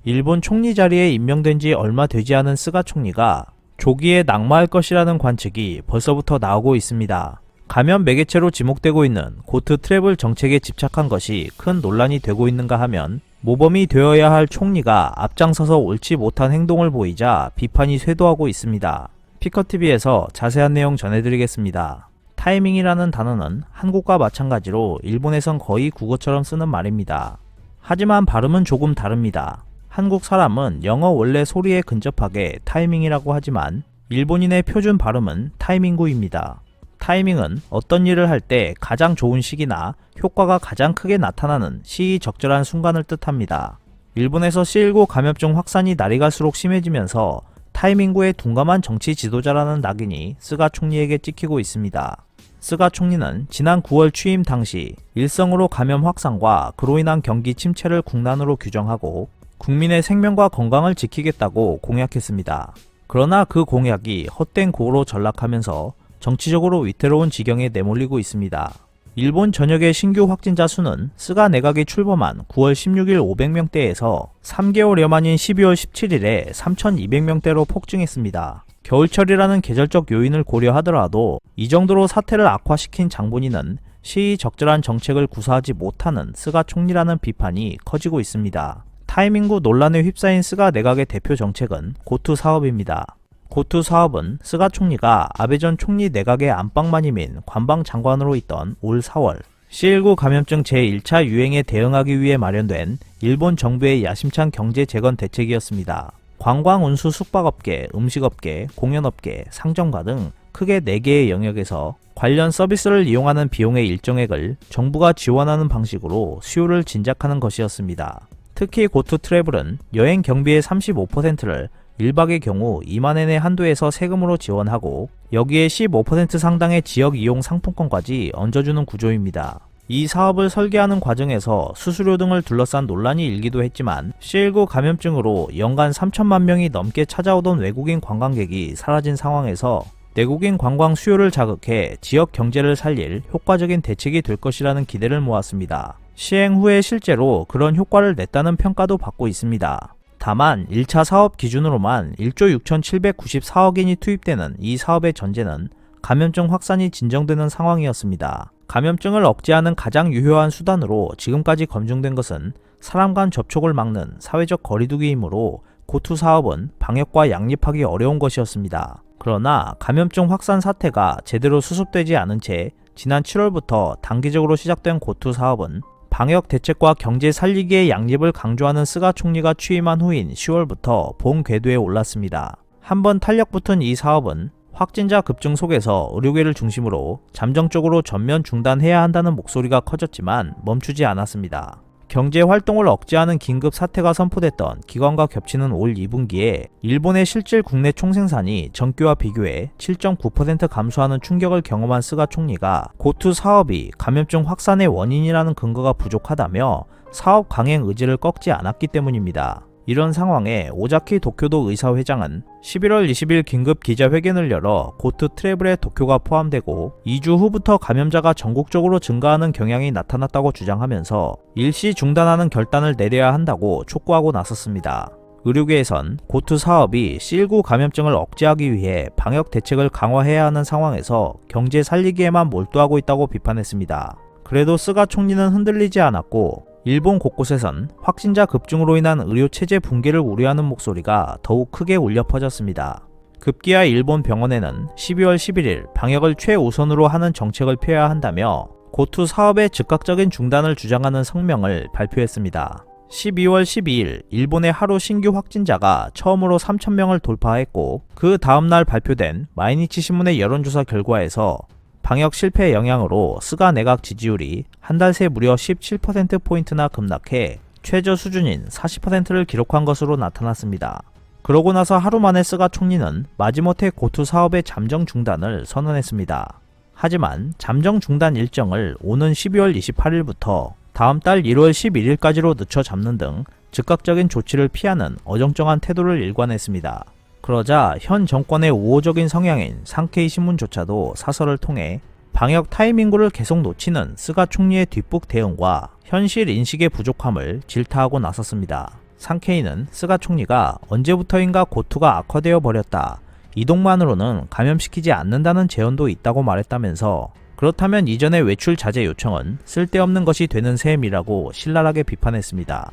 일본 총리 자리에 임명된 지 얼마 되지 않은 스가 총리가 조기에 낙마할 것이라는 관측이 벌써부터 나오고 있습니다. 감염 매개체로 지목되고 있는 고트 트래블 정책에 집착한 것이 큰 논란이 되고 있는가 하면 모범이 되어야 할 총리가 앞장서서 옳지 못한 행동을 보이자 비판이 쇄도하고 있습니다. 피커TV에서 자세한 내용 전해드리겠습니다. 타이밍이라는 단어는 한국과 마찬가지로 일본에선 거의 국어처럼 쓰는 말입니다. 하지만 발음은 조금 다릅니다. 한국 사람은 영어 원래 소리에 근접하게 타이밍이라고 하지만 일본인의 표준 발음은 타이밍구입니다. 타이밍은 어떤 일을 할 때 가장 좋은 시기나 효과가 가장 크게 나타나는 시의적절한 순간을 뜻합니다. 일본에서 C19 감염증 확산이 날이 갈수록 심해지면서 타이밍구의 둔감한 정치 지도자라는 낙인이 스가 총리에게 찍히고 있습니다. 스가 총리는 지난 9월 취임 당시 일성으로 감염 확산과 그로 인한 경기 침체를 국난으로 규정하고 국민의 생명과 건강을 지키겠다고 공약했습니다. 그러나 그 공약이 헛된 고로 전락하면서 정치적으로 위태로운 지경에 내몰리고 있습니다. 일본 전역의 신규 확진자 수는 스가 내각이 출범한 9월 16일 500명대에서 3개월여 만인 12월 17일에 3200명대로 폭증했습니다. 겨울철이라는 계절적 요인을 고려하더라도 이 정도로 사태를 악화시킨 장본인은 시의적절한 정책을 구사하지 못하는 스가 총리라는 비판이 커지고 있습니다. 타이밍구 논란에 휩싸인 스가 내각의 대표 정책은 고투 사업입니다. 고투 사업은 스가 총리가 아베 전 총리 내각의 안방마님인 관방장관으로 있던 올 4월 C19 감염증 제1차 유행에 대응하기 위해 마련된 일본 정부의 야심찬 경제 재건 대책이었습니다. 관광, 운수, 숙박업계, 음식업계, 공연업계, 상점가 등 크게 4개의 영역에서 관련 서비스를 이용하는 비용의 일정액을 정부가 지원하는 방식으로 수요를 진작하는 것이었습니다. 특히 고투 트래블은 여행 경비의 35%를 1박의 경우 2만엔의 한도에서 세금으로 지원하고 여기에 15% 상당의 지역 이용 상품권까지 얹어주는 구조입니다. 이 사업을 설계하는 과정에서 수수료 등을 둘러싼 논란이 일기도 했지만 C19 감염증으로 연간 3천만 명이 넘게 찾아오던 외국인 관광객이 사라진 상황에서 내국인 관광 수요를 자극해 지역 경제를 살릴 효과적인 대책이 될 것이라는 기대를 모았습니다. 시행 후에 실제로 그런 효과를 냈다는 평가도 받고 있습니다. 다만 1차 사업 기준으로만 1조 6,794억엔이 투입되는 이 사업의 전제는 감염증 확산이 진정되는 상황이었습니다. 감염증을 억제하는 가장 유효한 수단으로 지금까지 검증된 것은 사람 간 접촉을 막는 사회적 거리두기이므로 고투 사업은 방역과 양립하기 어려운 것이었습니다. 그러나 감염증 확산 사태가 제대로 수습되지 않은 채 지난 7월부터 단기적으로 시작된 고투 사업은 방역 대책과 경제 살리기의 양립을 강조하는 스가 총리가 취임한 후인 10월부터 본 궤도에 올랐습니다. 한번 탄력 붙은 이 사업은 확진자 급증 속에서 의료계를 중심으로 잠정적으로 전면 중단해야 한다는 목소리가 커졌지만 멈추지 않았습니다. 경제 활동을 억제하는 긴급 사태가 선포됐던 기간과 겹치는 올 2분기에 일본의 실질 국내 총생산이 전기와 비교해 7.9% 감소하는 충격을 경험한 스가 총리가 고투 사업이 감염증 확산의 원인이라는 근거가 부족하다며 사업 강행 의지를 꺾지 않았기 때문입니다. 이런 상황에 오자키 도쿄도 의사회장은 11월 20일 긴급 기자회견을 열어 고투 트래블에 도쿄가 포함되고 2주 후부터 감염자가 전국적으로 증가하는 경향이 나타났다고 주장하면서 일시 중단하는 결단을 내려야 한다고 촉구하고 나섰습니다. 의료계에선 고투 사업이 C19 감염증을 억제하기 위해 방역 대책을 강화해야 하는 상황에서 경제 살리기에만 몰두하고 있다고 비판했습니다. 그래도 스가 총리는 흔들리지 않았고 일본 곳곳에선 확진자 급증으로 인한 의료체제 붕괴를 우려하는 목소리가 더욱 크게 울려 퍼졌습니다. 급기야 일본 병원에는 12월 11일 방역을 최우선으로 하는 정책을 펴야 한다며 고투 사업의 즉각적인 중단을 주장하는 성명을 발표했습니다. 12월 12일 일본의 하루 신규 확진자가 처음으로 3,000명을 돌파했고 그 다음날 발표된 마이니치 신문의 여론조사 결과에서 방역 실패의 영향으로 스가 내각 지지율이 한 달 새 무려 17%포인트나 급락해 최저 수준인 40%를 기록한 것으로 나타났습니다. 그러고 나서 하루 만에 스가 총리는 마지못해 고투 사업의 잠정 중단을 선언했습니다. 하지만 잠정 중단 일정을 오는 12월 28일부터 다음 달 1월 11일까지로 늦춰 잡는 등 즉각적인 조치를 피하는 어정쩡한 태도를 일관했습니다. 그러자 현 정권의 우호적인 성향인 상케이 신문조차도 사설을 통해 방역 타이밍구를 계속 놓치는 스가 총리의 뒷북 대응과 현실 인식의 부족함을 질타하고 나섰습니다. 상케이는 스가 총리가 언제부터인가 고투가 악화되어 버렸다. 이동만으로는 감염시키지 않는다는 제언도 있다고 말했다면서 그렇다면 이전의 외출 자제 요청은 쓸데없는 것이 되는 셈이라고 신랄하게 비판했습니다.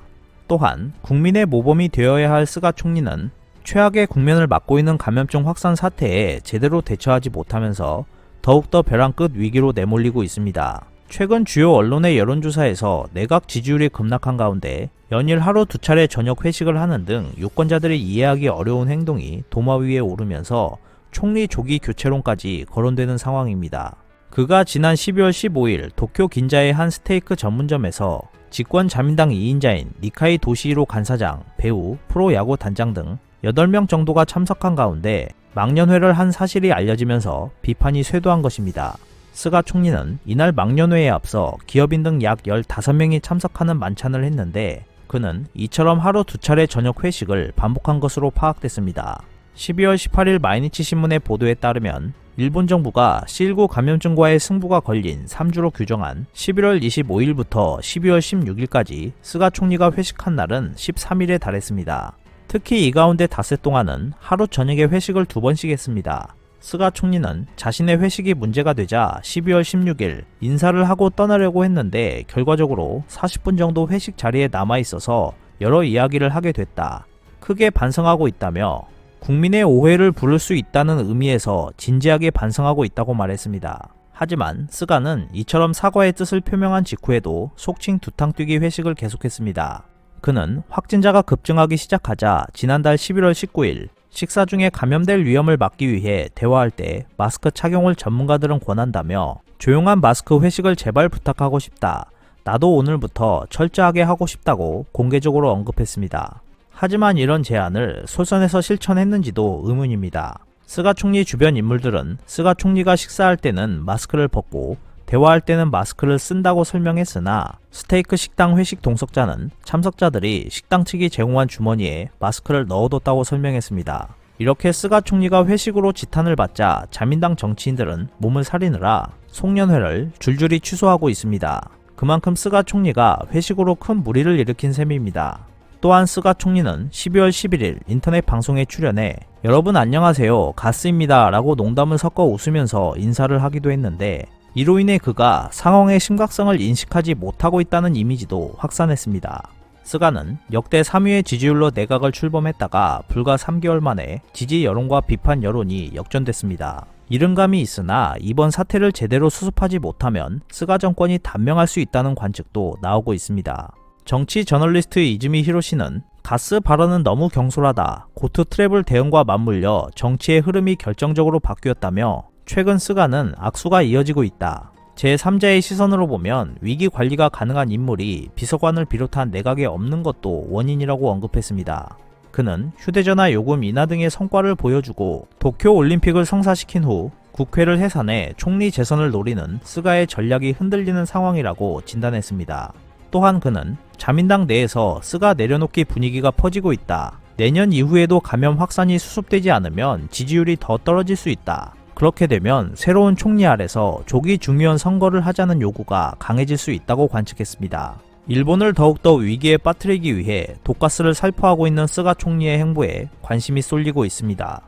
또한 국민의 모범이 되어야 할 스가 총리는 최악의 국면을 맞고 있는 감염증 확산 사태에 제대로 대처하지 못하면서 더욱더 벼랑 끝 위기로 내몰리고 있습니다. 최근 주요 언론의 여론조사에서 내각 지지율이 급락한 가운데 연일 하루 2차례 저녁 회식을 하는 등 유권자들이 이해하기 어려운 행동이 도마 위에 오르면서 총리 조기 교체론까지 거론되는 상황입니다. 그가 지난 12월 15일 도쿄 긴자의 한 스테이크 전문점에서 집권 자민당 2인자인 니카이 도시히로 간사장, 배우, 프로야구 단장 등 8명 정도가 참석한 가운데 망년회를 한 사실이 알려지면서 비판이 쇄도한 것입니다. 스가 총리는 이날 망년회에 앞서 기업인 등 약 15명이 참석하는 만찬을 했는데 그는 이처럼 하루 2차례 저녁 회식을 반복한 것으로 파악됐습니다. 12월 18일 마이니치 신문의 보도에 따르면 일본 정부가 C19 감염증과의 승부가 걸린 3주로 규정한 11월 25일부터 12월 16일까지 스가 총리가 회식한 날은 13일에 달했습니다. 특히 이 가운데 닷새 동안은 하루 저녁에 회식을 2번씩 했습니다. 스가 총리는 자신의 회식이 문제가 되자 12월 16일 인사를 하고 떠나려고 했는데 결과적으로 40분 정도 회식 자리에 남아있어서 여러 이야기를 하게 됐다. 크게 반성하고 있다며 국민의 오해를 부를 수 있다는 의미에서 진지하게 반성하고 있다고 말했습니다. 하지만 스가는 이처럼 사과의 뜻을 표명한 직후에도 속칭 두탕뛰기 회식을 계속했습니다. 그는 확진자가 급증하기 시작하자 지난달 11월 19일 식사 중에 감염될 위험을 막기 위해 대화할 때 마스크 착용을 전문가들은 권한다며 조용한 마스크 회식을 제발 부탁하고 싶다. 나도 오늘부터 철저하게 하고 싶다고 공개적으로 언급했습니다. 하지만 이런 제안을 솔선해서 실천했는지도 의문입니다. 스가 총리 주변 인물들은 스가 총리가 식사할 때는 마스크를 벗고 대화할 때는 마스크를 쓴다고 설명했으나 스테이크 식당 회식 동석자는 참석자들이 식당 측이 제공한 주머니에 마스크를 넣어뒀다고 설명했습니다. 이렇게 스가 총리가 회식으로 지탄을 받자 자민당 정치인들은 몸을 사리느라 송년회를 줄줄이 취소하고 있습니다. 그만큼 스가 총리가 회식으로 큰 무리를 일으킨 셈입니다. 또한 스가 총리는 12월 11일 인터넷 방송에 출연해 여러분 안녕하세요 가스입니다 라고 농담을 섞어 웃으면서 인사를 하기도 했는데 이로 인해 그가 상황의 심각성을 인식하지 못하고 있다는 이미지도 확산했습니다. 스가는 역대 3위의 지지율로 내각을 출범했다가 불과 3개월 만에 지지 여론과 비판 여론이 역전됐습니다. 이른감이 있으나 이번 사태를 제대로 수습하지 못하면 스가 정권이 단명할 수 있다는 관측도 나오고 있습니다. 정치 저널리스트 이즈미 히로시는 가스 발언은 너무 경솔하다. 고트 트래블 대응과 맞물려 정치의 흐름이 결정적으로 바뀌었다며 최근 스가는 악수가 이어지고 있다. 제3자의 시선으로 보면 위기 관리가 가능한 인물이 비서관을 비롯한 내각에 없는 것도 원인이라고 언급했습니다. 그는 휴대전화 요금 인하 등의 성과를 보여주고 도쿄올림픽을 성사시킨 후 국회를 해산해 총리 재선을 노리는 스가의 전략이 흔들리는 상황이라고 진단했습니다. 또한 그는 자민당 내에서 스가 내려놓기 분위기가 퍼지고 있다. 내년 이후에도 감염 확산이 수습되지 않으면 지지율이 더 떨어질 수 있다. 그렇게 되면 새로운 총리 아래서 조기 중의원 선거를 하자는 요구가 강해질 수 있다고 관측했습니다. 일본을 더욱더 위기에 빠뜨리기 위해 독가스를 살포하고 있는 스가 총리의 행보에 관심이 쏠리고 있습니다.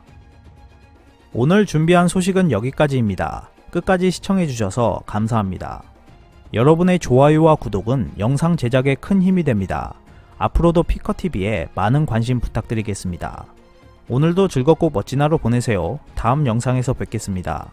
오늘 준비한 소식은 여기까지입니다. 끝까지 시청해주셔서 감사합니다. 여러분의 좋아요와 구독은 영상 제작에 큰 힘이 됩니다. 앞으로도 피커TV에 많은 관심 부탁드리겠습니다. 오늘도 즐겁고 멋진 하루 보내세요. 다음 영상에서 뵙겠습니다.